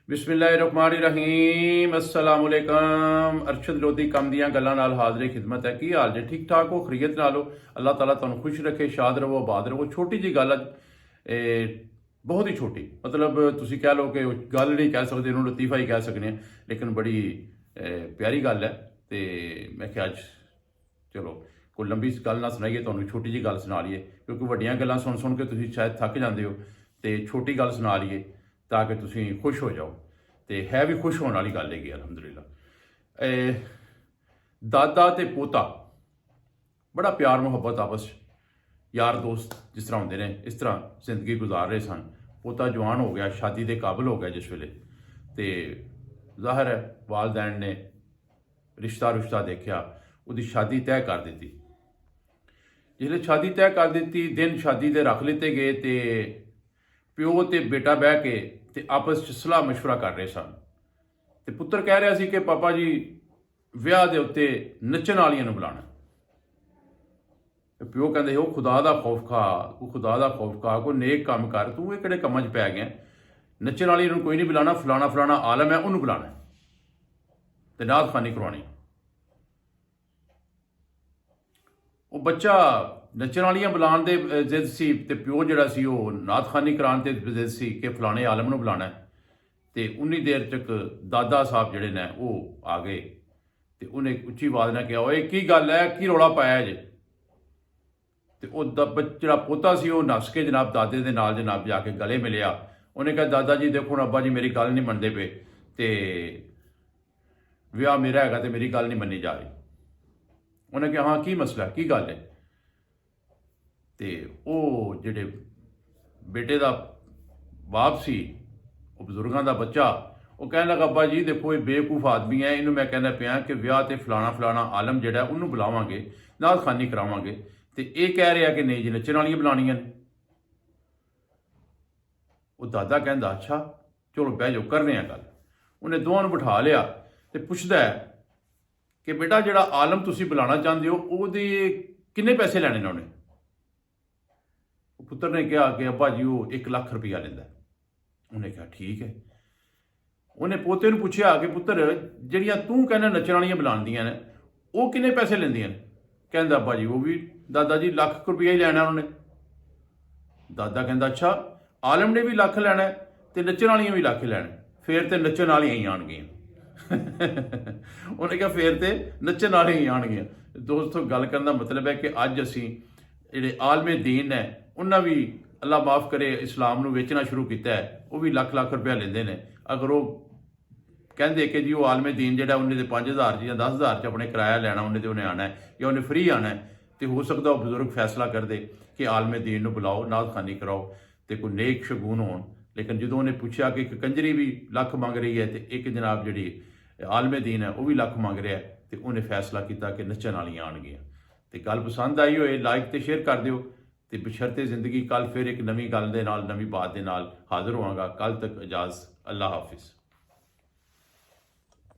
बिस्मिल्लाहिर्रहमानिर्रहीम अस्सलाम वालेकुम। अरशद लोधी कम दियां गल्लां नाल हाज़िर खिदमत है। की हाल जे? ठीक ठाक हो? खरीयत नाल हो? अल्लाह ताला तुहानू खुश रखे, शाद रहो, आबाद रहो। छोटी जी गल बहुत ही छोटी, मतलब तुसी कह लो कि गल नहीं कह सकते, इन्होंने लतीफ़ा ही कह सकते हैं, लेकिन बड़ी प्यारी गल है। तो मैं क्या अज चलो कोई लंबी गल ना सुनाइए, तुहानू छोटी जी गल सुना लीए, क्योंकि वड्डियां गल्लां सुन सुन के तुसी शायद थक जाते हो। तो छोटी गल सुना लीए ताकि तुसी खुश हो जाओ। तो है भी खुश होने वाली गल है अलहमदुलिल्लाह। दादा तो पोता बड़ा प्यार मुहब्बत आपस यार दोस्त जिस तरह होंगे ने, इस तरह जिंदगी गुजार रहे सन। पोता जवान हो गया, शादी के काबिल हो गया जिस वेले, तो जाहिर है वालदैन ने रिश्ता रुश्ता देखा, उसकी शादी तय कर दी। जिसले शादी तय कर दी, दिन शादी के रख लिते गए, तो प्यो तो बेटा बह के ते आपस सलाह मशवरा कर रहे सन। तो पुत्र कह रहा सी कि पापा जी विआह के उत्ते नचन वालियां नूं बुलाना। प्यो कहते हो खुदा का खौफ खा, तू खुदा का खौफ खा, कोई नेक काम कर, तू ये किहड़े कामां च पै गया? नचन वाली कोई नहीं बुलाना, फलाना फलाना आलम है उन्होंने बुलाना तो नात खानी करवानी। वो बच्चा नचन वालियां बुलाने दे जिद सी, ते प्यो जिहड़ा सी वो नात खानी कराने ते जिद सी कि फलाने आलम नूं बुलाना है। तो उन्नी देर तक दादा साहब जिहड़े ने वो आ गए, तो उन्हें उच्ची आवाज़ ने कहा, ओए की गल है, की रौला पाया जे? तो वह जो पोता सी वो नस के जनाब दादे के नाल जनाब जाके गले मिलिया। उन्हें कहा, दादा जी देखो ना, अब्बा जी मेरी गल नहीं मनते पे, तो विआह मेरा है तो मेरी गल नहीं मनी जा रही। उन्हें कहा, हाँ की मसला, की गल है? तो वो जिहड़े बेटे का बाप सी, वो बजुर्गों का बच्चा, वो कहने लगा, अब्बा जी देखो ये बेवकूफ आदमी है, इन्हों मैं कहना पाया कि विआह तो फलाना फलाना आलम जिहड़ा उन्होंने बुलावांगे, नात खानी करावांगे, तो ये कह रहा कि नहीं जी नचन वालियां बुलानियां ने। वो दादा कहता, अच्छा चलो बह जाओ करने गल। उन्हें दोवां नूं बिठा लिया तो पुछदा है कि बेटा जिहड़ा आलम तुसीं बुलाना चाहते हो ਉਹਦੇ किन्ने पैसे लैने ने? उन्हें पुत्र ने कहा कि अब्बा जी वो 1 लाख रुपया लेंदा। उन्हें कहा ठीक है। उन्हें पोते नूं पुछया कि पुत्र जिहड़ियां तूं कहना नचण वालियां बुलांदियां ने वो किन्ने पैसे लैंदियां ने? कहंदा अब्बा जी वो भी दादा जी लाख रुपया ही लैना उन्होंने। दादा कहंदा अच्छा आलम ने भी लख लैना तो नचण वालियां भी लख लैना, फिर तो नचण वालियां ही आउणगियां। उन्हें कहा फिर तो नचण वालियां ही आउणगियां। दोस्तों गल करने का मतलब है कि अज असीं जिहड़े आलमे दीन है उन्हें भी अल्लाह माफ़ करे इस्लाम नूं वेचना शुरू किया है, वो भी लख लख रुपया लेंदे ने। अगर वो कहते कि जी वो आलमे दीन जो उन्हें 5,000 या 10,000 च अपने किराया लैना, उन्हें तो उन्हें आना है या उन्हें फ्री आना है, तो हो सकता वो बजुर्ग फैसला कर दे कि आलमे दीन नूं बुलाओ, नात खानी कराओ, तो कोई नेक शगून हो। लेकिन जो उन्हें पूछा कि एक कंजरी भी लख मंग रही है, तो एक जनाब जी आलमे दीन है वह भी लख मंग रहा है, तो उन्हें फैसला किया कि नचण वालियां आउणगियां। तो गल पसंद आई होए लाइक तो शेयर कर दिओ। तो बशरते जिंदगी कल फिर एक नवीं गल दे नाल, नवीं बात दे नाल हाज़िर होवांगा। कल तक इजाज़त, अल्लाह हाफिज़।